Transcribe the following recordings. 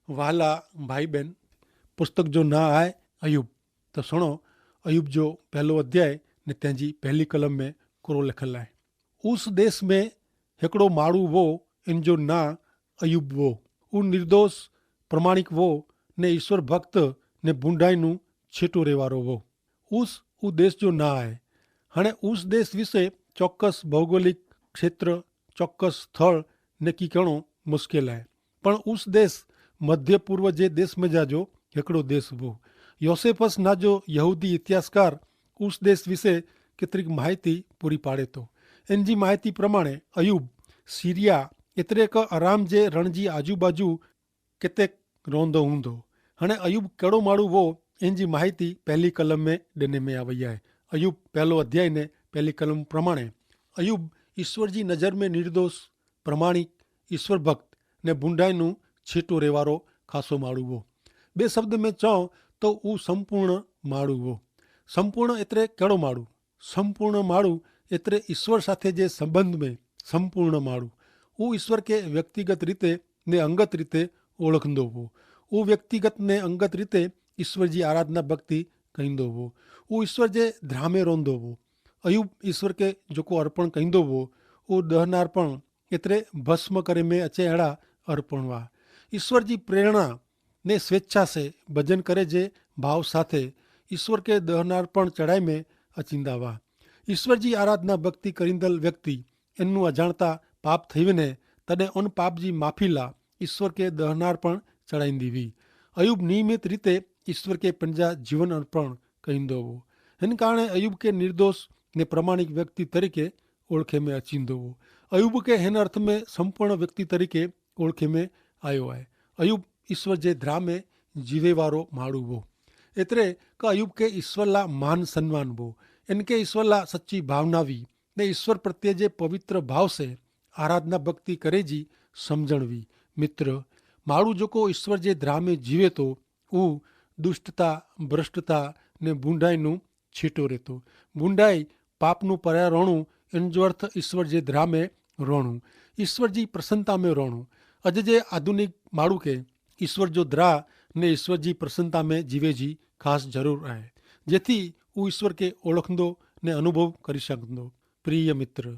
वाला भाई बहन, पुस्तक जो ना आहे अयूब, तो सुनो अयूब जो पहलो अध्याय ने तंहिंजी पहली कलम में कोरो लिखल आहे। उस देश में हिकिड़ो माण्हू वो, इन जो ना अयूब वो। उ निर्दोष प्रमाणिक वो ने ईश्वर भक्त ने बूंडाईનું છેટો રહેવારો वो। उ देश जो ना आहे। हाणे उस देश विશે ચોક્કસ ભૌગોલિક ક્ષેત્ર, ચોક્કસ સ્થળ નક્કી કरणो मुश्किल आहे, पण उस देश मध्य पूर्व जे देश में जाजो हिकिड़ो देश वो। योसेफस ना जो यहूदी इतिहासकार उस देश विશે केतिरीक माहिती पूरी पाड़े तो। इन जी माहिती प्रमाणे अयूब सीरिया एतिरे क आराम जे रण जी आजूबाजू कितेक रहंदो हूंदो। हाणे अयूब कहिड़ो माण्हू वो, इन जी माहिती पहली कलम में ॾिने में आई आहे। अयूब पहलो अध्याय ने पहली कलम प्रमाणे अयूब ईश्वर जी नज़र में निर्दोष प्रमाणिक ईश्वर भक्त ने बूंडाईનું છેટો રહેવારો ખાસો માણું वो। બે શબ્દ में चओ तो उ संपूर्ण माण्हू वो। संपूर्ण एतिरे कहिड़ो माण्हू? संपूर्ण माण्हू एतिरे ईश्वर સાથે જે સંબંધ में संपूर्ण माण्हू। उ ईश्वर के व्यक्तिगत रीते ने अंगत रीते ओळखंदो हो। उ व्यक्तिगत ने अंगत रीते ईश्वर जी आराधना भक्ति कंदो हो। उ ईश्वर जे धामे रहंदो हो। अयूब ईश्वर के जेको अर्पण कंदो हो, उ दहनार्पण एतिरे भस्म करे में अचे अहिड़ा अर्पण हुआ। ईश्वर जी प्रेरणा ने स्वेच्छा से भजन करे जे भाव साथे ईश्वर के दहनार्पण चढ़ाई में अचींदा हुआ। ईश्वर जी आराधना भक्ति करींदल व्यक्ति इनू अजाणता पाप थी वञे तॾहिं उन पाप जी माफ़ी ला ईश्वर के दहनार्पण चढ़ाईंदी हुई। अयूब नियमित रीते ईश्वर के पंहिंजा जीवन अर्पण कंदो हो। हिन कारणे अयूब के निर्दोष ने प्रमाणिक व्यक्ति तरीके ओळखे में अचींदो हो। अयूब के हिन अर्थ में संपूर्ण व्यक्ति तरीके ओळखे में आयो आहे। अयूब ईश्वर जे धाम में जीवे वारो माण्हू हो। एतिरे क अयूब के ईश्वर ला मान सम्मान हो। इनके ईश्वर ला सच्ची भावना हुई ने ईश्वर प्रत्ये जे पवित्र भाव से आराधना भक्ति करे जी समझण हुई। मित्र, माण्हू जेको ईश्वर जे धाम में जीवे तो उ दुष्टता, भ्रष्टता ने बूंडाईનું छेटो रहतो। बूंडाई पापનું पर्या रहणु, इन जो अर्थ ईश्वर जे धाम में रहणु, ईश्वर जी प्रसन्नता में रहणु। अॼु जे आधुनिक माण्हू के ईश्वर जो द्राह ने ईश्वर जी प्रसन्नता में जीवे जी ख़ासि ज़रूर आहे, जेथी उ ईश्वर के ओळखंदो ने अनुभव करी सघंदो। प्रिय मित्र,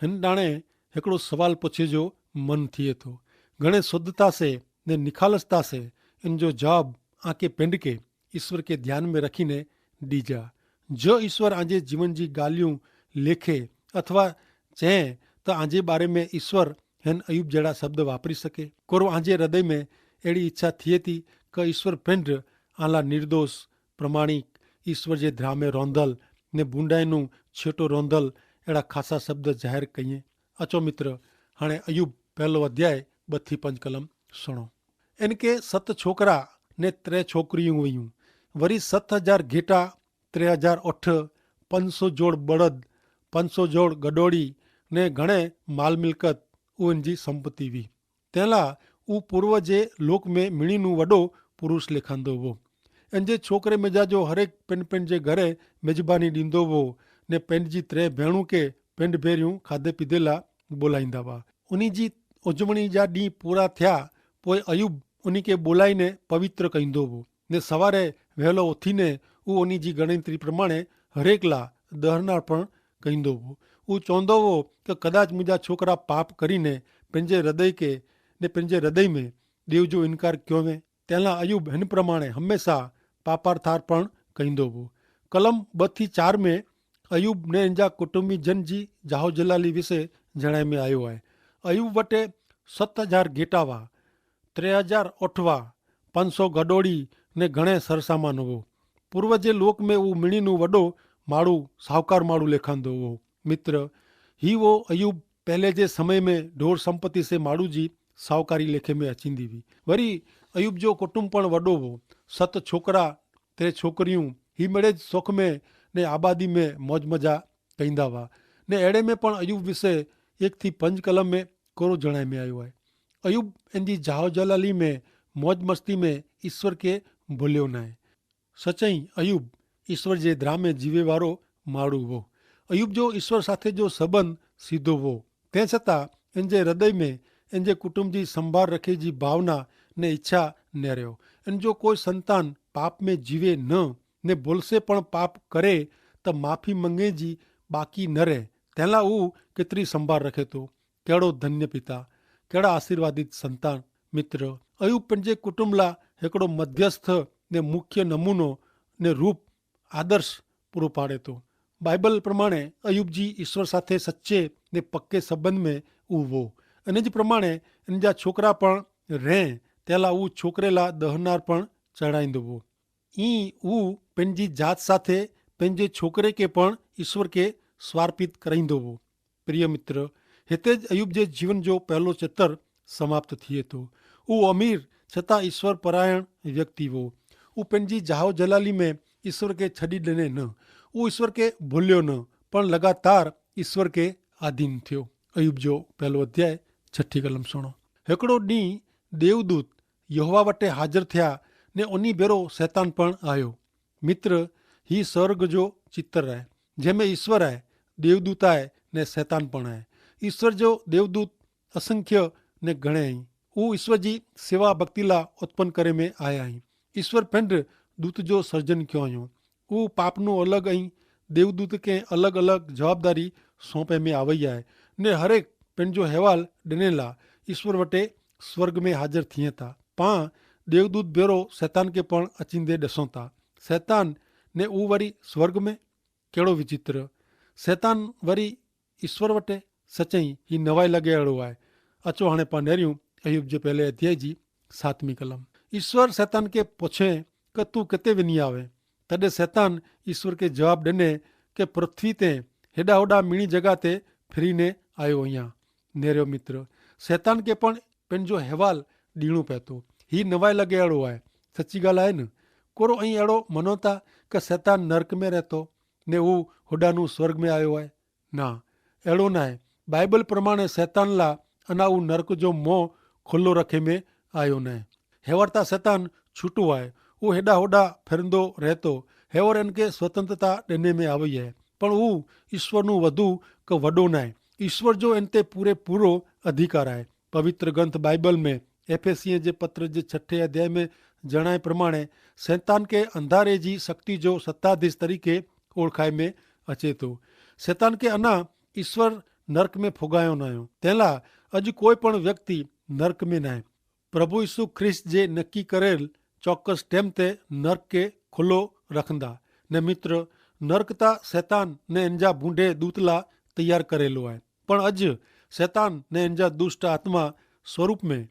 हिन ॾाणे हिकिड़ो सवाल पुछे जो मन थिए थो। घणे शुद्धता से ने निखालसता से इन जो जवाब आके पिंड के ईश्वर के ध्यान में रखीने ॾीजा। जो ईश्वर आंजे जीवन जी ॻाल्हियूं लेखे अथवा चए त आंजे बारे में ईश्वर हिन अयूब जहिड़ा शब्द वापरी सके। कोरो आंजे हृदय में अहिड़ी इच्छा थिए थी क ईश्वर पिंड आला निर्दोष प्रमाणिक ईश्वर जे धाम में रहंदल ने बूंडाईનું छेटो रहंदल अहिड़ा ख़ासा शब्द ज़ाहिर कईं। अचो मित्र, हाणे अयूब पहलो अध्याय 2-5 कलम सुणो। इनके 7 छोकरा ने 3 छोकरियूं हुयूं। वरी 7,000 घेटा, 3,000 ऊठ, 500 जोड़ बड़द, 500 जोड़ गडोड़ी ने घणे माल मिल्कत उ इन जी संपत्ति हुई। तंहिंला उ पूर्व जे लोक में मिणीનું वॾो पुरुष लिखंदो हो। इन जे छोकिरे मिजाजो हरेक पिंड जे घरे मिजबानी ॾींदो हो ने पंहिंजी 3 भेणूं के पिंड भेरियूं खाधे पीते ला बोलाईंदा हुआ। उन्ही जी उजमणी जा ॾींहं पूरा थिया पोइ अयूब उन्ही के बोलाईने पवित्र कंदो हो ने सवारे वहेलो उथीने उ उन्ही जी गणतरी प्रमाणे हरेक ला दहनार्पण कंदो हो। उ चवंदो हो कि कदाच मुंहिंजा छोकरा पाप करीने पंहिंजे हृदय में देव जो इनकार कयो वे। तंहिंला अयूब हिन प्रमाणे हमेशा पापार्थार्पण कंदो हो। कलम 2-4 में अयूब ने इन जा कुटुंबी जन जी जाहो जलाली विषे जणाए में आयो आहे। अयूब वटे 7,000 घेटा हुआ, 3,000 ऊठ हुआ, 500 गडोड़ी ने घणे सरसामान हो। पूर्व जे लोक में उ मिणीનું वॾो माण्हू, साहूकार माण्हू लेखांदो हो। मित्र, ही वो अयूब पहले जे समय में ढोर संपत्ति से माण्हू जी साहूकारी लेखे में अचींदी हुई। वरी अयूब जो कुटुंब पण वॾो हो। 7 छोकरा, 3 छोकरियूं, ही मिड़े सुख में ने आबादी में मौज मजा कंदा हुआ ने अहिड़े में पण अयूब विषय 1-5 कलम में कोरो जणाए में आयो आहे। अयूब इन जी जाहो जलाली में मौज मस्ती में ईश्वर के भूलियो न आहे। सचई अयूब ईश्वर जे धाम में जीवे वारो माण्हू हो। अयूब जो ईश्वर साथे जो संबंध सीधो हो। तंहिं छतां इन जे हृदय में इन जे कुटुंब जी संभाल रखे जी भावना ને ઈચ્છા ન રહ્યો. અને જો કોઈ સંતાન પાપ में જીવે ન ને બોલશે પણ પાપ કરે તો માફી મંગે जी બાકી ન રહે. તેલા હું કેતરી સંભાળ રખે તો. કેળો ધન્ય પિતા, કેળા આશીર્વાદિત સંતાન. મિત્ર, અયુબ पंहिंजे कुटुंब ला हिकिड़ो मध्यस्थ ने मुख्य नमूनो ने रूप आदर्श પૂરો પાડે તો. બાઇબલ પ્રમાણે અયુબજી ઈશ્વર સાથે સચ્ચે ને પક્કે સંબંધ में ઉભો. અને જ પ્રમાણે એના છોકરા પણ રહે તેલા હું છોકરેલા દહનાર પણ ચડાईंदो. ઈ હું पंहिंजी जात સાથે पंहिंजे छोकरे के પણ ईश्वर के સ્વાર્પિત कराईंदो. प्रिय मित्र, हिते જ अयुब जे जीवन जो पहलो चित्र समाप्त थिए थो. वो अमीर छतां ईश्वर परायण व्यक्ति हो. वो पंहिंजी जाहो जलाली में ईश्वर के छॾी ॾिने न. वो ईश्वर के भूलियो न पण लगातार ईश्वर के आधीन थियो. अयुब जो पहलो अध्याय 6 कलम सुणो. हिकिड़ो ॾींहुं देवदूत यहोवा वटि हाज़िर थिया ने उन्ही भेरो शैतान पण आयो. मित्र, ही स्वर्ग जो चित्र आहे जंहिंमें ईश्वर आहे, देवदूत आहे ने शैतान पण आहे. ईश्वर जो देवदूत असंख्य ने घणे आहीं. हू ईश्वर जी सेवा भक्ति ला उत्पन्न करे में आया आहीं. ईश्वर पिंड दूत जो सर्जन कयो आहियूं. हू पापनो अलग ऐं देवदूत खे अलग अलग जवाबदारी सौंपे में आवई आहे ने हरेक पंहिंजो अहवाल ॾिनेला ईश्वर वटे स्वर्ग में हाज़िर थिए था. पां देवदूत भेरो शैतान के पण अचींदे ॾिसूं था. शैतान ने ऊ वरी स्वर्ग में. कहिड़ो विचित्र. शैतान वरी ईश्वर वटे. सचई ही नवाई लॻे अहिड़ो आहे. अचो हाणे पाण नेरियूं अयुब जे पहले अध्याय जी 7वीं कलम. ईश्वर शैतान के पुछे कि तूं किथे वञी आवे. तॾहिं शैतान ईश्वर के जवाब ॾिने कि पृथ्वी ते हेॾा होॾा मीणी जॻह ते फिरीने आयो आहियां. नेरियो मित्र, शैतान के पण पंहिंजो अहवाल ॾियणो पए थो. ही नवाई लॻे अहिड़ो आहे. सची ॻाल्हि आहे न. कोरो ऐं अहिड़ो मनो था कि शैतान नर्क में रहतो ने हू होॾानू स्वर्ग में आयो आहे. ना, अहिड़ो न आहे. बाइबल प्रमाणे शैतान ला अञा हू नर्क जो मोह खुलो रखे में आयो न आहे. हेवर त शैतान छूटो आहे. हू हेॾा होॾा फिरंदो रहतो. हेवर हिन खे स्वतंत्रता ॾिने में आई आहे. पण हू ईश्वरનું વધુ કે વડો ન आहे. ईश्वर जो इन ते पूरो अधिकार आहे. पवित्र ग्रंथ बाइबल में एफेसियों जे पत्र जे 6 अध्याय में जणाए प्रमाणे शैतान के अंधारे जी शक्ति जो सत्ताधीश तरीके ओळखाए में अचे थो. शैतान के अञा ईश्वर नर्क में फुगायो न आहियो. तेला अॼु कोई पण व्यक्ति नर्क में न आहे. प्रभु यीशु ख्रिस्त जे नक्की करेल ચોક્કસ ટાઈમ તે નર્ક કે ખુલ્લો રખંदा. ને મિત્ર, નર્ક તા શૈતાન ને એંજા બૂંઢે દૂતલા તૈયાર કરેલો आहे. પણ અજ शैतान ने एंजा दुष्ट आत्मा स्वरूप में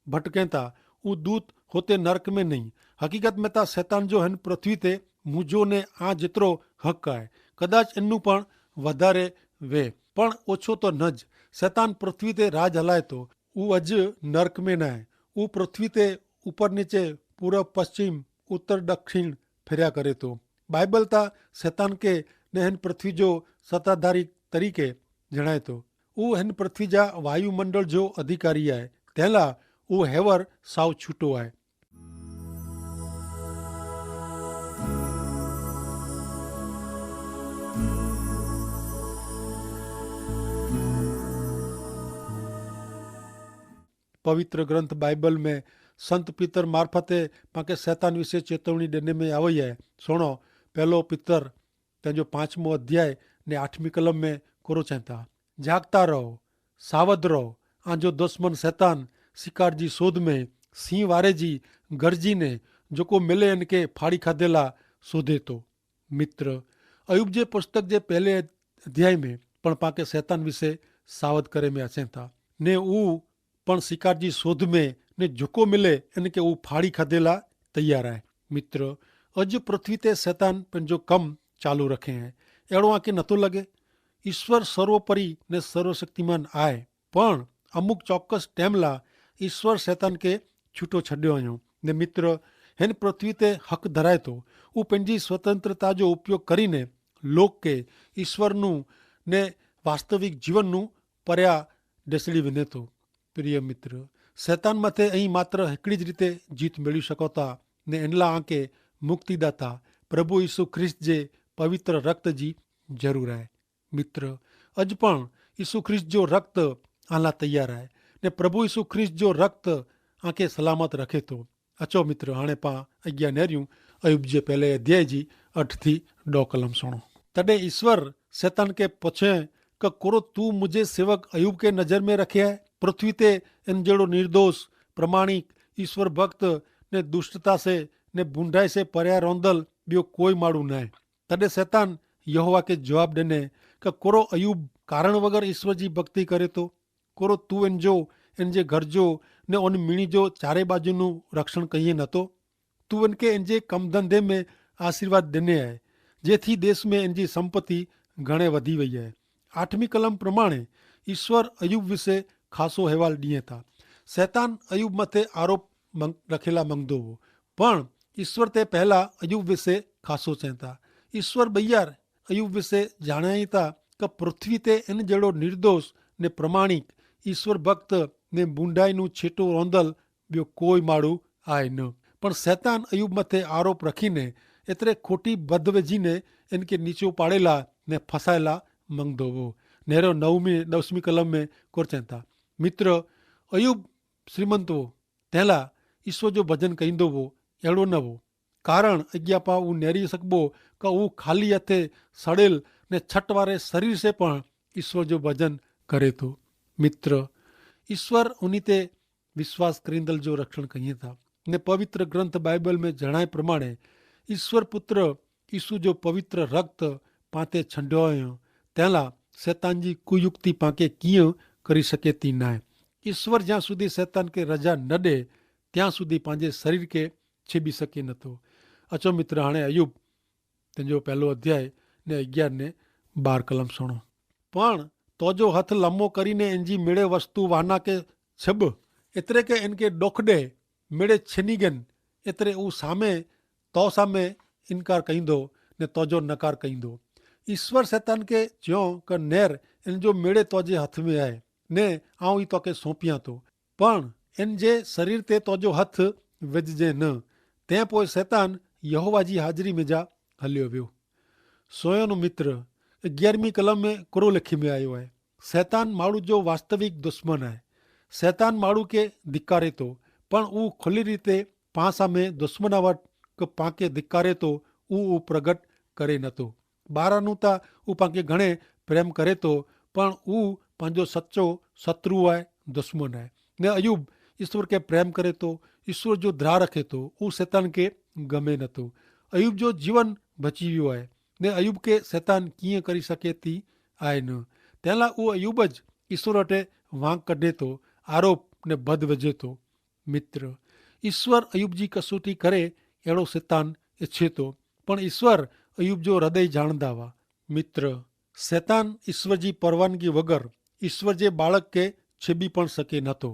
भटकें था. वो दूत होते नर्क में नहीं. हकीकत में ता शैतान जो हिन पृथ्वी ते मुझो ने आ जेतिरो हक़ आहे. कदाच इनू पण वधारे वे पण ओछो तो न ज. शैतान पृथ्वी ते राज हलाए तो. वो अज नर्क में न आहे. वो पृथ्वी ते ऊपर नीचे पूरब पश्चिम उत्तर दक्षिण फिरिया करे तो. बाइबल ता शैतान के ने हिन पृथ्वी जो सत्ताधारी तरीके जणाए तो. वो हिन पृथ्वी जा वायुमंडल जो अधिकारी आहे. तेला वो हेवर साव छूटो आहे. पवित्र ग्रंथ बाइबल में संत पीतर मार्फते पाके शैतान विषय चेतवनी देने में आई है. सुनो, पहलो पीतर तेजो 5मो अध्याय ने 8वीं कलम में कोरो चहता. जागता रहो, सावध रहो. आजो दुश्मन शैतान शिकार जी शोध में सिंह वारे जी गर्जी ने जो मिले इनके फाड़ी खाधेला शोधे तो. मित्र, अयुब जे पुस्तक जे पहले अध्याय में पण पाके शैतान विषय सावध करे में अचे था ने ऊ पण शिकार जी शोध में ने झुको मिले इनके ऊ फाड़ी खाधेला तैयार है. मित्र, अज पृथ्वी ते शैतान पंहिंजो कम चालू रखे हैं. अहिड़ो आके नथो लगे. ईश्वर सर्वोपरि ने सर्वशक्तिमान आहे. पण अमुक चौक्कस टाइम ला ईश्वर शैतान के छूटो छड्यो आहियो. ने मित्र, हिन पृथ्वी ते हक़ धराए तो. हू पंहिंजी स्वतंत्रता जो उपयोग करीने लोक के ईश्वरनु ने वास्तविक जीवननु पर्या ढसड़ी वञे तो. प्रिय मित्र, शैतान मथे અહીં માત્ર हिकिड़ी ज रीते जीत મેળવી શકો था ने इन ला आके मुक्तिदाता प्रभु यीशु ख्रिस्त जे पवित्र रक्त जी जरूर है. मित्र, अज पण यीशु ख्रिस्त जो रक्त आला तैयार है ने प्रभु यीशु ख्रिस्त जो रक्त आंखे सलामत रखे थो। अचो मित्र हाणे पां अॻियां नेरियूं अयुब जे पहले अध्याय जी 8 थी 2 कलम सुणो। तॾहिं ईश्वर शैतान खे पुछे कि कुरो तू मुंहिंजे सेवक अयुब खे नज़र में रखे आहे? पृथ्वी ते इन जहिड़ो निर्दोष प्रमाणिक ईश्वर भक्त ने दुष्टता से ने बूंढाई से परियां रहंदल ॿियो कोई माण्हू न आहे। तॾहिं शैतान यहोवा खे जवाब ॾिने कि कुरो अयुब कारण वग़ैरह ईश्वर जी भक्ति करे थो? कुरो तू इन जे घर जो ने उन मीणी जो चारे बाजुનું રક્ષણ કહીએ નતો? તું इनके इन जे कम धंधे में आशीर्वाद ॾिने आहे જેથી દેશમાં એની સંપત્તિ ઘણે વધી વઈ आहे। 8મી કલમ પ્રમાણે ઈશ્વર અયુબ વિશે ખાસો અહેવાલ ॾिए था। શૈતાન અયુબ મથે આરોપ રખેલા મંગદો हो પણ ઈશ્વર તે પહેલા અયુબ વિશે ખાસો ચહેતા। ઈશ્વર બૈયાર અયુબ વિશે જાણ્યા હતા કે પૃથ્વી તે એન જેડો નિર્દોષ ને પ્રમાણિક ઈશ્વર ભક્ત ને બુંડાઈનું છેટું રોંદલ ॿियो કોઈ માળું આય ન। પણ શૈતાન અયુબ મથે આરોપ રખીને એતરે ખોટી બદવેજીને इनके नीचो पाड़ेला ने फसायला मंगदोवो। नेरो 10મી कलम में कोरचन था मित्र अयुब श्रीमंत हो तेला ईश्वर जो भजन कहींदो वो अड़ो न हो कारण अज्ञा पा वो नेरी सकबो कि वो खाली हथे सड़ेल ने छट वारे शरीर से पण ईश्वर जो भजन करे तो। मित्र ईश्वर उन्हीं विश्वास करींदल जो रक्षण कहीए था ने पवित्र ग्रंथ बाइबल में जणाए प्रमाणे ईश्वर पुत्र ईसु जो पवित्र रक्त पाते छंडियो तेला शैतान जी कुयुक्ति पाके कीअं करी सके थी न आहे। ईश्वर ज्यां सुधी शैतान के रजा न दे त्यां सुधी पंहिंजे शरीर के छेबी सके नथो। अचो मित्र हाणे अयुब तेजो पहलो अध्याय ने 11 ने 12 कलम सुणो। पण तोजो हथ लम्बो करीने इंजी मिड़े वस्तु वाहना के छब एतरे के इनके डोख दे मिड़े छिनी गन एतरे ऊ सामे तो सामे इनकार कहींदो ने तोजो नकार कहींदो। ईश्वर शैतान के चयो कि नेर इन जो मेड़े तोजे हथ में आहे ने आऊं ई तोखे सौंपियां तो पण इन जे शरीर ते तोजो हथ विझजे न। तंहिं पोइ शैतान यहोवा जी हाज़िरी में जा हलियो वियो। सोयनो मित्र 11મી कलम में कुरो लिखी में आयो आहे शैतान माण्हू जो वास्तविक दुश्मन आहे। शैतान माण्हू के धिक्कारे तो पण ऊ खुली रीते पासा में दुश्मना वटि पाके धिक्कारे तो ऊ प्रगट करे नथो। ॿारनु ता ऊ पाके घणे प्रेम करे तो पण ऊ पंहिंजो सच्चो शत्रु आहे दुश्मन आहे। ने अयुब ईश्वर के प्रेम करे तो ईश्वर जो द्रा रखे तो ऊ शैतान के गमे नथो। अयुब जो जीवन बची वियो आहे ने अयुब के शैतान कीअं करी सके थी आहे न। तेला ऊ अयुब ज ईश्वर वटे वांक कढे तो आरोप ने बद विझे तो। मित्र ईश्वर अयुब जी कसोटी करे अहिड़ो शैतान इच्छे तो पण ईश्वर अयुब जो हृदय जाणदा हुआ। मित्र शैतान ईश्वर जी परवानगी वगर ईश्वर जे बाळक के छेबी पण सके नथो।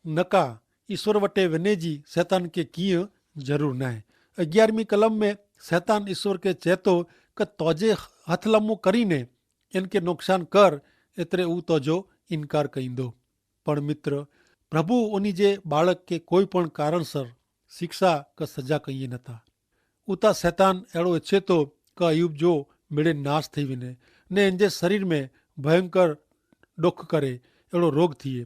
नका ईश्वर वटे वञे जी शैतान के कीअं ज़रूर न आहे। 11મી कलम में शैतान ईश्वर के चए तो कि तोजे हथ लम्बो करीने इनके नुक़सान कर एतरे ऊ तोजो इनकार कईंदो। पण मित्र प्रभु उन्हीं जे बाळक के कोई पण कारणसर शिक्षा का सजा कईए नथा। उता शैतान अड़ो इच्छे तो कि अयुब जो मिड़े नाश थी वञे ने इन जे शरीर में भयंकर दुख करे अड़ो रोग थिए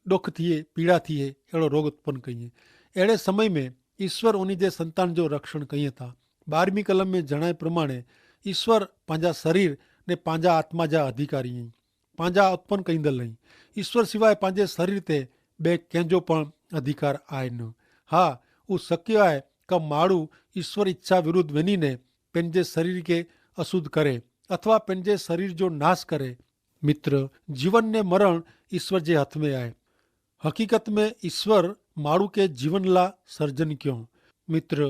दुख थिए पीड़ा थिए अड़ो रोग उत्पन्न कईए। अड़े समय में ईश्वर उन्हीं जे संतान जो रक्षण कईए था। 12મી कलम में जणाए प्रमाणे ईश्वर पंहिंजा शरीर ने पंहिंजा आत्मा जा अधिकारी आहिनि पंहिंजा उत्पन्न कईंदल आहिनि। ईश्वर सिवाय पंहिंजे शरीर ते ॿिए कंहिंजो पण अधिकार आहे न। हा ऊ शक्य आहे कि माण्हू ईश्वर इच्छा विरुद्ध वञीने पंहिंजे शरीर के अशुद्ध करे अथवा पंहिंजे शरीर जो नाश करे। मित्र जीवन ने मरण ईश्वर जे हथ में आहे। हकीकत में ईश्वर माण्हू के जीवन ला सर्जन कयो। मित्र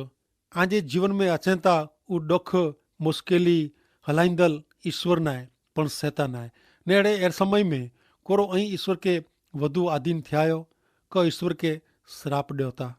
आजे जीवन में अचनि था ऊ दुख मुश्किली हलाईंदल ईश्वर न आहे पण शैतान आहे। ने अहिड़े समय में कोरो ऐं ईश्वर के वधु आधीन थिया आहियो कि ईश्वर के श्राप ॾियो था।